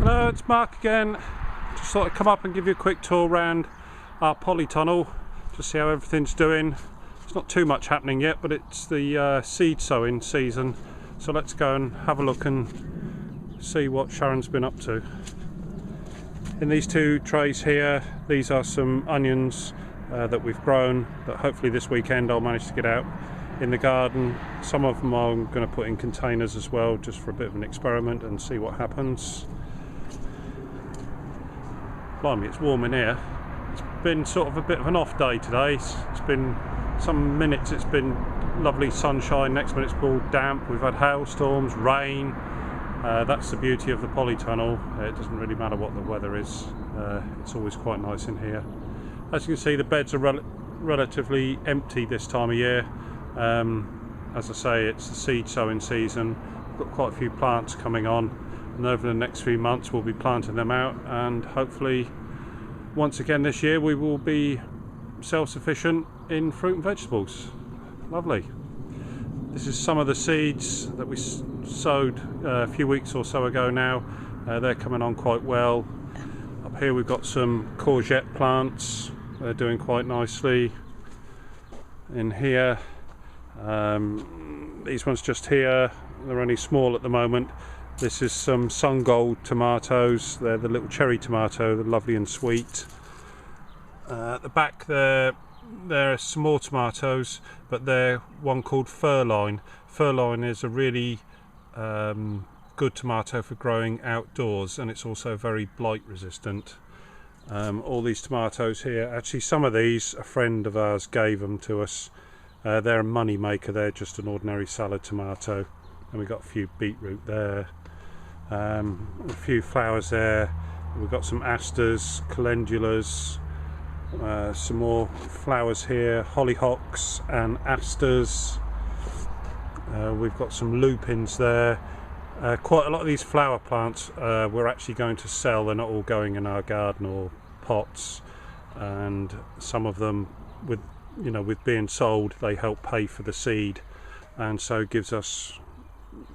Hello, it's Mark again. Just thought I'd come up and give you a quick tour around our polytunnel, just see how everything's doing. There's not too much happening yet, but it's the seed sowing season, so let's go and have a look and see what Sharon's been up to. In these two trays here, these are some onions that we've grown that hopefully this weekend I'll manage to get out in the garden. Some of them I'm going to put in containers as well, just for a bit of an experiment and see what happens. Blimey, it's warm in here. It's been sort of a bit of an off day today. It's been some minutes it's been lovely sunshine, next minute it's all damp. We've had hailstorms, rain. That's the beauty of the polytunnel. It doesn't really matter what the weather is. It's always quite nice in here. As you can see, the beds are relatively empty this time of year. As I say, it's the seed sowing season. We've got quite a few plants coming on, and over the next few months we'll be planting them out, and hopefully once again this year we will be self-sufficient in fruit and vegetables. Lovely. This is some of the seeds that we sowed a few weeks or so ago now. They're coming on quite well. Up here we've got some courgette plants. They're doing quite nicely. In here, these ones just here, they're only small at the moment. This is some sun gold tomatoes. They're the little cherry tomato, they're lovely and sweet. At the back there are some more tomatoes, but they're one called Furline. Furline is a really good tomato for growing outdoors, and it's also very blight resistant. All these tomatoes here, actually some of these a friend of ours gave them to us. They're a money maker. They're just an ordinary salad tomato, and we've got a few beetroot there, a few flowers there. We've got some asters, calendulas, some more flowers here, hollyhocks and asters. We've got some lupins there. Quite a lot of these flower plants we're actually going to sell. They're not all going in our garden or pots, and some of them with being sold, they help pay for the seed, and so gives us,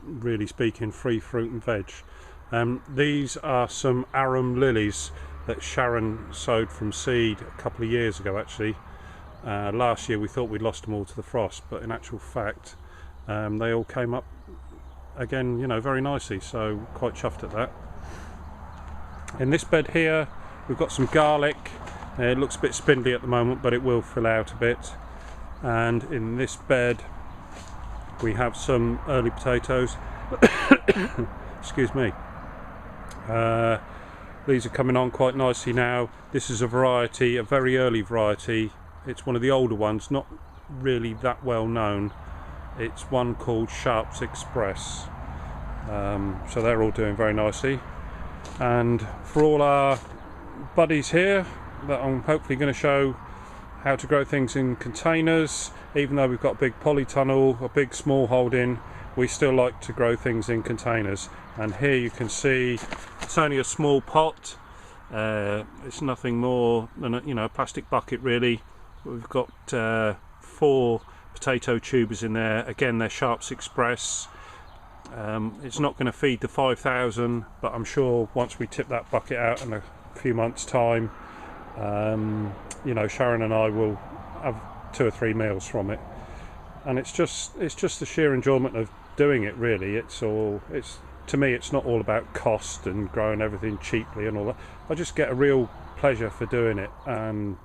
really speaking, free fruit and veg. These are some arum lilies that Sharon sowed from seed a couple of years ago actually. Last year we thought we'd lost them all to the frost, but in actual fact they all came up again, very nicely, so quite chuffed at that. In this bed here we've got some garlic. It looks a bit spindly at the moment, but it will fill out a bit. And in this bed we have some early potatoes. Excuse me. These are coming on quite nicely now. This is a variety, a very early variety. It's one of the older ones, not really that well known. It's one called Sharps Express. So they're all doing very nicely. And for all our buddies here, that I'm hopefully going to show how to grow things in containers. Even though we've got a big polytunnel, a big small holding, we still like to grow things in containers. And here you can see it's only a small pot. It's nothing more than a plastic bucket really. We've got 4 potato tubers in there. Again, they're Sharps Express. It's not going to feed the 5,000, but I'm sure once we tip that bucket out in a few months time, Sharon and I will have 2 or 3 meals from it, and it's just the sheer enjoyment of doing it really. To me it's not all about cost and growing everything cheaply and all that. I just get a real pleasure for doing it, and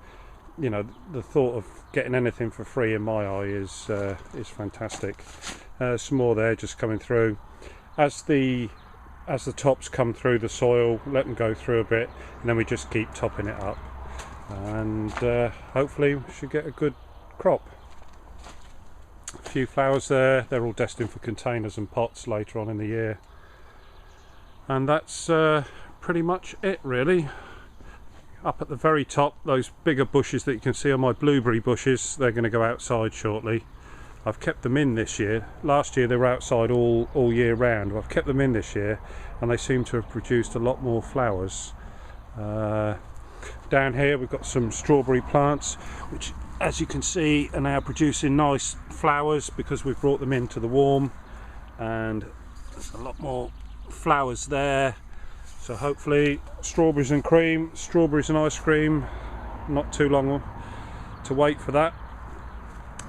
the thought of getting anything for free in my eye is fantastic. Some more there just coming through. As the tops come through the soil, let them go through a bit, and then we just keep topping it up, and hopefully we should get a good crop. A few flowers there. They're all destined for containers and pots later on in the year, and that's pretty much it really. Up at the very top, those bigger bushes that you can see are my blueberry bushes. They're going to go outside shortly. I've kept them in this year. Last year they were outside all year round. I've kept them in this year, and they seem to have produced a lot more flowers. Down here we've got some strawberry plants, which as you can see are now producing nice flowers because we've brought them into the warm, and there's a lot more flowers there. So hopefully strawberries and cream, strawberries and ice cream, not too long to wait for that.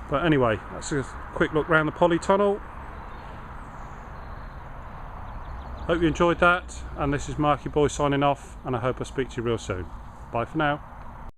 But anyway, that's a quick look around the Polytunnel. Hope you enjoyed that, and this is Marky Boy signing off, and I hope I speak to you real soon. Bye for now.